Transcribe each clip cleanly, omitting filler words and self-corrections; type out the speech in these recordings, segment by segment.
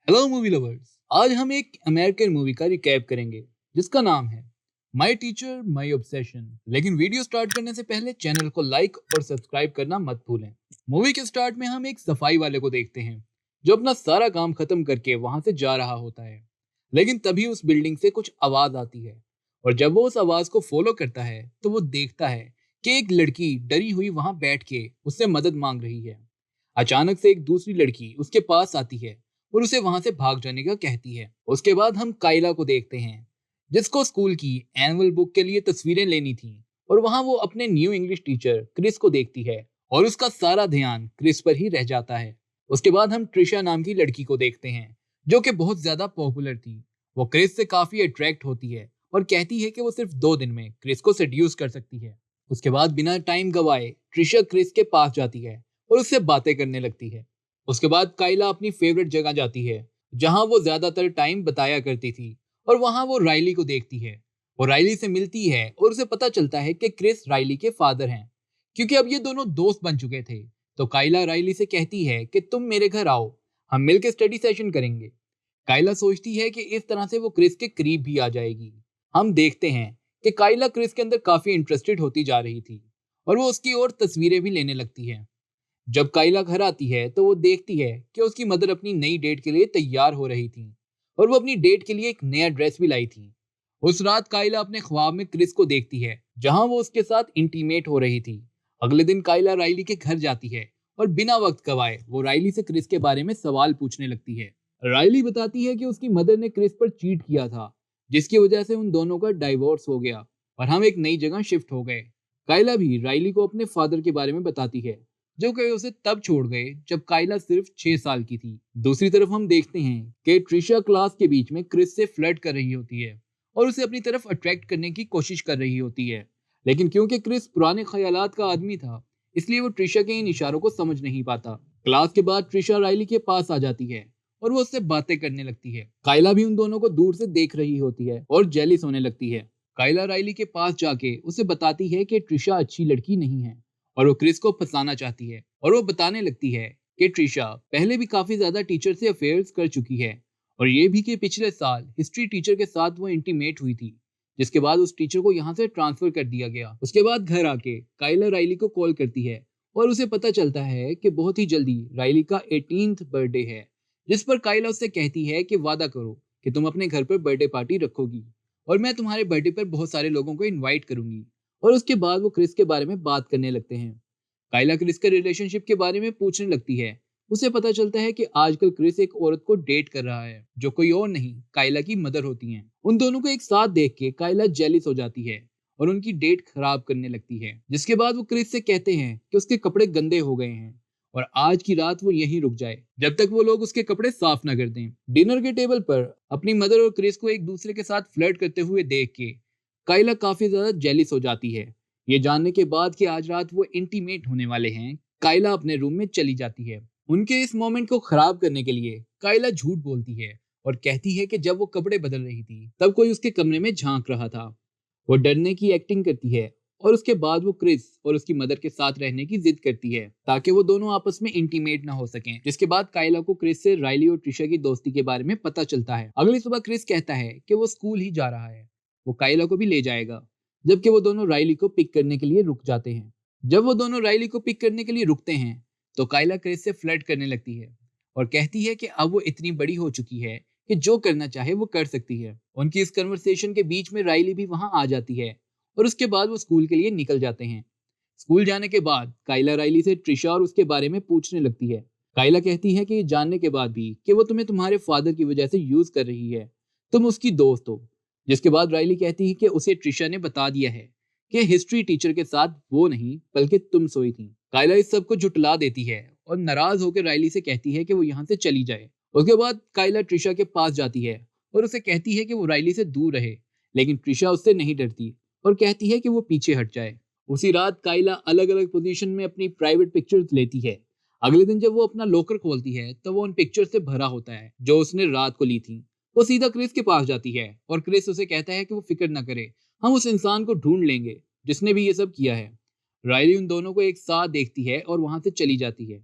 Hello movie lovers. आज हम एक अमेरिकन मूवी का रिकैप करेंगे जिसका नाम है माई टीचर माई ऑब्सेशन। लेकिन वीडियो स्टार्ट करने से पहले चैनल को लाइक और सब्सक्राइब करना मत भूलें। मूवी के स्टार्ट में हम एक सफाई वाले को देखते हैं जो अपना सारा काम खत्म करके वहां से जा रहा होता है। लेकिन तभी उस बिल्डिंग से कुछ आवाज आती है और जब वो उस आवाज को फॉलो करता है तो वो देखता है कि एक लड़की डरी हुई वहां बैठ के उससे मदद मांग रही है। अचानक से एक दूसरी लड़की उसके पास आती है और उसे वहां से भाग जाने का कहती है। उसके बाद हम काइला को देखते हैं जिसको स्कूल की एनुअल बुक के लिए तस्वीरें लेनी थी और वहां वो अपने न्यू इंग्लिश टीचर क्रिस को देखती है और उसका सारा ध्यान क्रिस पर ही रह जाता है। उसके बाद हम ट्रिशा नाम की लड़की को देखते हैं जो कि बहुत ज्यादा पॉपुलर थी। वो क्रिस से काफी अट्रैक्ट होती है और कहती है कि वो सिर्फ 2 दिन में क्रिस को सेड्यूस कर सकती है। उसके बाद बिना टाइम गवाए ट्रिशा क्रिस के पास जाती है और उससे बातें करने लगती है। उसके बाद काइला अपनी फेवरेट जगह जाती है जहां वो ज्यादातर टाइम बताया करती थी और वहां वो राइली को देखती है। वो राइली से मिलती है और उसे पता चलता है कि क्रिस राइली के फादर हैं। क्योंकि अब ये दोनों दोस्त बन चुके थे तो काइला राइली से कहती है कि तुम मेरे घर आओ, हम मिलकर स्टडी सेशन करेंगे। काइला सोचती है कि इस तरह से वो क्रिस के करीब भी आ जाएगी। हम देखते हैं कि काइला क्रिस के अंदर काफी इंटरेस्टेड होती जा रही थी और वो उसकी ओर तस्वीरें भी लेने लगती है। जब काइला घर आती है तो वो देखती है कि उसकी मदर अपनी नई डेट के लिए तैयार हो रही थी और वो अपनी डेट के लिए एक नया ड्रेस भी लाई थी। उस रात काइला अपने ख्वाब में क्रिस को देखती है जहां वो उसके साथ इंटीमेट हो रही थी। अगले दिन काइला राइली के घर जाती है और बिना वक्त गवाए वो राइली से क्रिस के बारे में सवाल पूछने लगती है। राइली बताती है कि उसकी मदर ने क्रिस पर चीट किया था जिसकी वजह से उन दोनों का डाइवोर्स हो गया और हम एक नई जगह शिफ्ट हो गए। काइला भी राइली को अपने फादर के बारे में बताती है जो कि उसे तब छोड़ गए जब काइला सिर्फ 6 साल की थी। दूसरी तरफ हम देखते हैं कि ट्रिशा क्लास के बीच में क्रिस से फ्लर्ट कर रही होती है और उसे अपनी तरफ अट्रैक्ट करने की कोशिश कर रही होती है। लेकिन क्योंकि क्रिस पुराने ख्यालात का आदमी था इसलिए वो ट्रिशा के इन इशारों को समझ नहीं पाता। क्लास के बाद ट्रिशा राइली के पास आ जाती है और वो उससे बातें करने लगती है। काइला भी उन दोनों को दूर से देख रही होती है और जेलिस होने लगती है। काइला राइली के पास जाके उसे बताती है कि ट्रिशा अच्छी लड़की नहीं है और वो क्रिस को फंसाना चाहती है और वो बताने लगती है कि ट्रिशा पहले भी काफी ज्यादा टीचर से अफेयर्स कर चुकी है और ये भी कि पिछले साल हिस्ट्री टीचर के साथ वो इंटीमेट हुई थी जिसके बाद उस टीचर को यहाँ से ट्रांसफर कर दिया गया। उसके बाद घर आके काइला राइली को कॉल करती है और उसे पता चलता है कि बहुत ही जल्दी राइली का 18th बर्थडे है जिस पर काइला उससे कहती है कि वादा करो कि तुम अपने घर पर बर्थडे पार्टी रखोगी और मैं तुम्हारे बर्थडे पर बहुत सारे लोगों को इनवाइट करूंगी। और उसके बाद वो क्रिस के बारे में बात करने लगते हैं। काइला क्रिस के रिलेशनशिप के बारे में पूछने लगती है। उसे पता चलता है कि आजकल क्रिस एक औरत को डेट कर रहा है जो कोई और नहीं काइला की मदर होती हैं। उन दोनों को एक साथ देख के काइला जेलिस हो जाती है और उनकी डेट खराब करने लगती है। जिसके बाद वो क्रिस से कहते हैं कि उसके कपड़े गंदे हो गए हैं और आज की रात वो यहीं रुक जाए जब तक वो लोग उसके कपड़े साफ ना कर दें। डिनर के टेबल पर अपनी मदर और क्रिस को एक दूसरे के साथ फ्लर्ट करते हुए देख के काइला काफी ज्यादा जेलिस हो जाती है। ये जानने के बाद कि आज रात वो इंटीमेट होने वाले हैं, काइला अपने रूम में चली जाती है। उनके इस मोमेंट को खराब करने के लिए काइला झूठ बोलती है और कहती है कि जब वो कपड़े बदल रही थी तब कोई उसके कमरे में झांक रहा था। वो डरने की एक्टिंग करती है और उसके बाद वो क्रिस और उसकी मदर के साथ रहने की जिद करती है ताकि वो दोनों आपस में इंटीमेट ना हो सकें। जिसके बाद काइला को क्रिस से राइली और ट्रिशा की दोस्ती के बारे में पता चलता है। अगली सुबह क्रिस कहता है कि वो स्कूल ही जा रहा है, वो काइला को भी ले जाएगा। जबकि वो दोनों राइली को पिक करने के लिए रुक जाते हैं। जब वो दोनों राइली को पिक करने के लिए रुकते हैं तो काइला क्रिस से फ्लर्ट करने लगती है और कहती है कि अब वो इतनी बड़ी हो चुकी है कि जो करना चाहे वो कर सकती है। उनकी इस कन्वर्सेशन के बीच में राइली भी वहां आ जाती है और उसके बाद वो स्कूल के लिए निकल जाते हैं। स्कूल जाने के बाद काइला राइली से ट्रिशा और उसके बारे में पूछने लगती है। काइला कहती है कि ये जानने के बाद भी कि वो तुम्हें तुम्हारे फादर की वजह से यूज कर रही है, तुम उसकी दोस्त हो। जिसके बाद राइली कहती है कि उसे ट्रिशा ने बता दिया है कि हिस्ट्री टीचर के साथ वो नहीं बल्कि तुम सोई थी। काइला इस सब को जुटला देती है और नाराज होकर राइली से कहती है कि वो यहाँ से चली जाए। उसके बाद काइला ट्रिशा के पास जाती है और उसे कहती है कि वो राइली से दूर रहे, लेकिन ट्रिशा उससे नहीं डरती और कहती है कि वो पीछे हट जाए। उसी रात काइला अलग अलग पोजीशन में अपनी प्राइवेट पिक्चर्स लेती है। अगले दिन जब वो अपना लॉकर खोलती है तो वो उन पिक्चर से भरा होता है जो उसने रात को ली थी। वो सीधा क्रिस के पास जाती है और क्रिस उसे कहता है कि वो फिक्र ना करे, हम उस इंसान को ढूंढ लेंगे जिसने भी ये सब किया है। राइली उन दोनों को एक साथ देखती है और वहां से चली जाती है।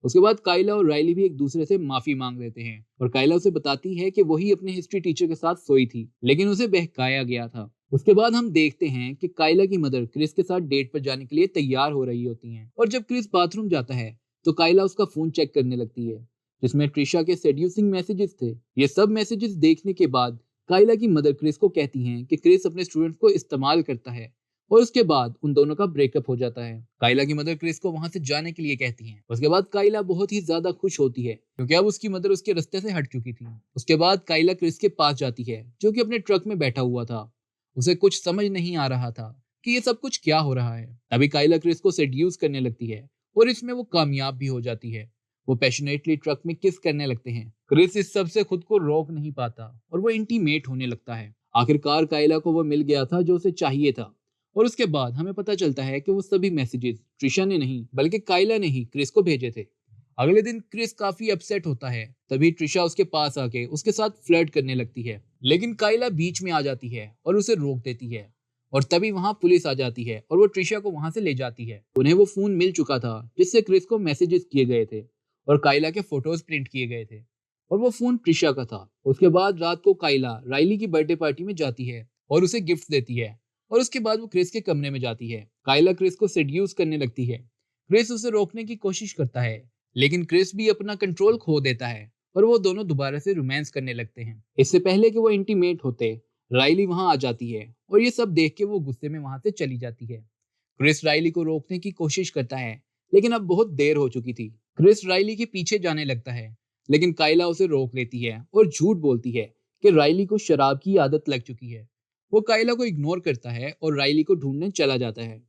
उसके बाद काइला और राइली भी एक दूसरे से माफी मांग लेते हैं और काइला उसे बताती है कि वही अपने हिस्ट्री टीचर के साथ सोई थी, लेकिन उसे बहकाया गया था। उसके बाद हम देखते हैं कि काइला की मदर क्रिस के साथ डेट पर जाने के लिए तैयार हो रही होती हैं और जब क्रिस बाथरूम जाता है तो काइला उसका फोन चेक करने लगती है जिसमें ट्रिशा के सेड्यूसिंग मैसेजेस थे। ये सब मैसेजेस देखने के बाद काइला की मदर क्रिस को कहती हैं कि क्रिस अपने स्टूडेंट्स को इस्तेमाल करता है और उसके बाद उन दोनों का ब्रेकअप हो जाता है। काइला की मदर क्रिस को वहां से जाने के लिए कहती हैं। उसके बाद काइला बहुत ही ज्यादा खुश होती है क्योंकि अब उसकी मदर उसके रास्ते से हट चुकी थी। उसके बाद काइला क्रिस के पास जाती है जो कि अपने ट्रक में बैठा हुआ था। उसे कुछ समझ नहीं आ रहा था कि ये सब कुछ क्या हो रहा है। तभी काइला क्रिस को सेड्यूस करने लगती है और इसमें वो कामयाब भी हो जाती है। वो पैशनेटली ट्रक में किस करने लगते हैं। क्रिस इस सब से खुद को रोक नहीं पाता और वो इंटीमेट होने लगता है। आखिरकार काइला को वो मिल गया था जो उसे चाहिए था और उसके बाद हमें पता चलता है कि वो सभी मैसेजेस ट्रिशा ने नहीं बल्कि काइला ने ही क्रिस को भेजे थे। अगले दिन क्रिस काफी अपसेट होता है। तभी ट्रिशा उसके पास आके उसके साथ फ्लर्ट करने लगती है, लेकिन काइला बीच में आ जाती है और उसे रोक देती है। और तभी वहां पुलिस आ जाती है और वो ट्रिशा को वहां से ले जाती है। उन्हें वो फोन मिल चुका था जिससे क्रिस को मैसेजेस किए गए थे और काइला के फोटोज प्रिंट किए गए थे और वो फोन ट्रिशा का था। उसके बाद रात को काइला राइली की बर्थडे पार्टी में जाती है और उसे गिफ्ट देती है और उसके बाद वो क्रिस के कमरे में जाती है। काइला क्रिस को सेड्यूस करने लगती है। क्रिस उसे रोकने की कोशिश करता है, लेकिन क्रिस भी अपना कंट्रोल खो देता है और वो दोनों दोबारा से रोमांस करने लगते हैं। इससे पहले कि वो इंटीमेट होते, राइली वहां आ जाती है और ये सब देख के वो गुस्से में वहां से चली जाती है। क्रिस राइली को रोकने की कोशिश करता है, लेकिन अब बहुत देर हो चुकी थी। क्रिस राइली के पीछे जाने लगता है, लेकिन काइला उसे रोक लेती है और झूठ बोलती है कि राइली को शराब की आदत लग चुकी है। वो काइला को इग्नोर करता है और राइली को ढूंढने चला जाता है।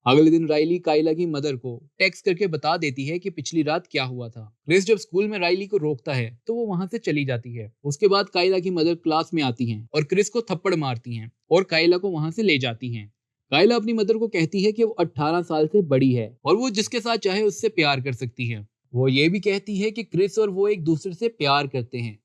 अगले दिन राइली काइला की मदर को टेक्स्ट करके बता देती है कि पिछली रात क्या हुआ था। क्रिस जब स्कूल में राइली को रोकता है तो वो वहां से चली जाती है। उसके बाद काइला की मदर क्लास में आती हैं और क्रिस को थप्पड़ मारती हैं और काइला को वहां से ले जाती हैं। काइला अपनी मदर को कहती है कि वो 18 साल से बड़ी है और वो जिसके साथ चाहे उससे प्यार कर सकती है। वो ये भी कहती है कि क्रिस और वो एक दूसरे से प्यार करते हैं।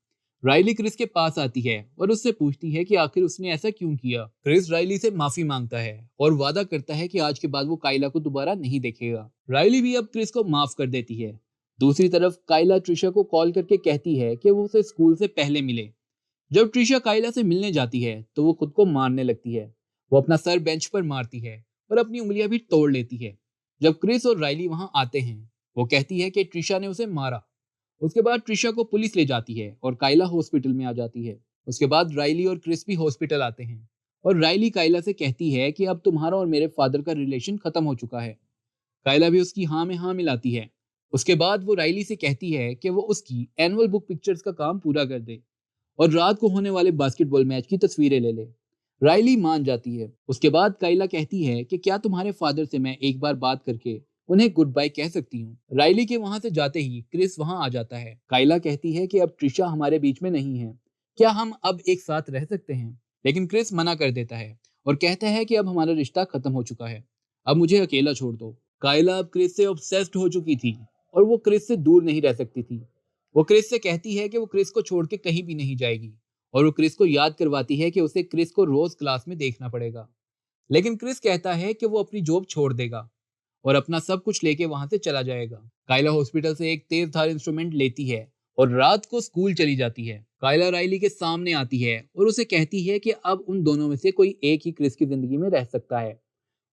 राइली क्रिस के पास आती है और उससे पूछती है कि आखिर उसने ऐसा क्यों किया। क्रिस राइली से माफी मांगता है और वादा करता है कि आज के बाद वो काइला को दोबारा नहीं देखेगा। राइली भी अब क्रिस को माफ कर देती है। दूसरी तरफ काइला ट्रिशा को कॉल करके कहती है कि वो उसे स्कूल से पहले मिले। जब ट्रिशा काइला से मिलने जाती है तो वो खुद को मारने लगती है। वो अपना सर बेंच पर मारती है और अपनी उंगलियां भी तोड़ लेती है। जब क्रिस और राइली वहां आते हैं, वो कहती है कि ट्रिशा ने उसे मारा। उसके बाद ट्रिशा को पुलिस ले जाती है और काइला हॉस्पिटल में आ जाती है। उसके बाद राइली और क्रिस भी हॉस्पिटल आते हैं और राइली काइला से कहती है कि अब तुम्हारा और मेरे फादर का रिलेशन खत्म हो चुका है। काइला भी उसकी हाँ में हाँ मिलाती है। उसके बाद वो राइली से कहती है कि वो उसकी एनुअल बुक पिक्चर्स का काम पूरा कर दे और रात को होने वाले बास्केटबॉल मैच की तस्वीरें ले ले। राइली मान जाती है। उसके बाद काइला कहती है कि क्या तुम्हारे फादर से मैं एक बार बात करके उन्हें गुड बाय कह सकती हूँ। राइली के वहां से जाते ही क्रिस वहां आ जाता है। काइला कहती है कि अब ट्रिशा हमारे बीच में नहीं है, क्या हम अब एक साथ रह सकते हैं। लेकिन क्रिस मना कर देता है और कहता है कि अब हमारा रिश्ता खत्म हो चुका है, अब मुझे अकेला छोड़ दो। काइला अब क्रिस से ऑब्सेस्ड हो चुकी थी और वो क्रिस से दूर नहीं रह सकती थी। वो क्रिस से कहती है कि वो क्रिस को छोड़ के कहीं भी नहीं जाएगी और वो क्रिस को याद करवाती है कि उसे क्रिस को रोज क्लास में देखना पड़ेगा। लेकिन क्रिस कहता है कि वो अपनी जॉब छोड़ देगा और अपना सब कुछ लेके वहां से चला जाएगा। काइला हॉस्पिटल से एक तेज धार इंस्ट्रूमेंट लेती है और रात को स्कूल चली जाती है। काइला राइली के सामने आती है और उसे कहती है कि अब उन दोनों में से कोई एक ही क्रिस की जिंदगी में रह सकता है।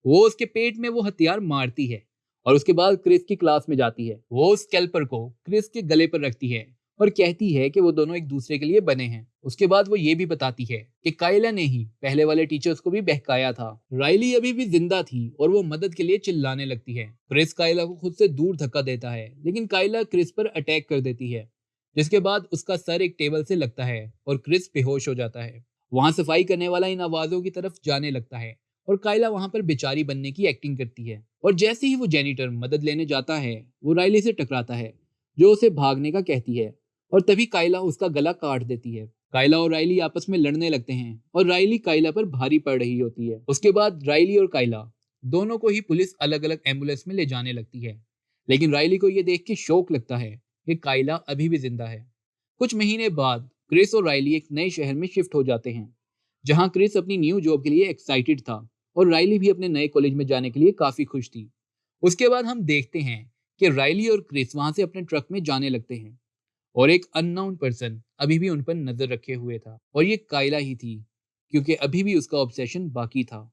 वो उसके पेट में वो हथियार मारती है और उसके बाद क्रिस की क्लास में जाती है। वो स्कैल्पर को क्रिस के गले पर रखती है और कहती है कि वो दोनों एक दूसरे के लिए बने हैं। उसके बाद वो ये भी बताती है कि काइला ने ही पहले वाले टीचर्स को भी बहकाया था। राइली अभी भी जिंदा थी और वो मदद के लिए चिल्लाने लगती है। क्रिस काइला को खुद से दूर धक्का देता है, लेकिन काइला क्रिस पर अटैक कर देती है, जिसके बाद उसका सर एक टेबल से लगता है और क्रिस बेहोश हो जाता है। वहां सफाई करने वाला इन आवाजों की तरफ जाने लगता है और काइला वहां पर बेचारी बनने की एक्टिंग करती है। और जैसे ही वो जेनिटर मदद लेने जाता है, वो राइली से टकराता है जो उसे भागने का कहती है और तभी काइला उसका गला काट देती है। काइला और राइली आपस में लड़ने लगते हैं और राइली काइला पर भारी पड़ रही होती है। उसके बाद राइली और काइला दोनों को ही पुलिस अलग अलग एम्बुलेंस में ले जाने लगती है, लेकिन राइली को यह देख के शौक लगता है कि काइला अभी भी जिंदा है। कुछ महीने बाद क्रिस और राइली एक नए शहर में शिफ्ट हो जाते हैं, जहां क्रिस अपनी न्यू जॉब के लिए एक्साइटेड था और राइली भी अपने नए कॉलेज में जाने के लिए काफी खुश थी। उसके बाद हम देखते हैं कि राइली और क्रिस वहां से अपने ट्रक में जाने लगते हैं और एक अननोन पर्सन अभी भी उन पर नजर रखे हुए था, और ये कायला ही थी, क्योंकि अभी भी उसका ऑब्सेशन बाकी था।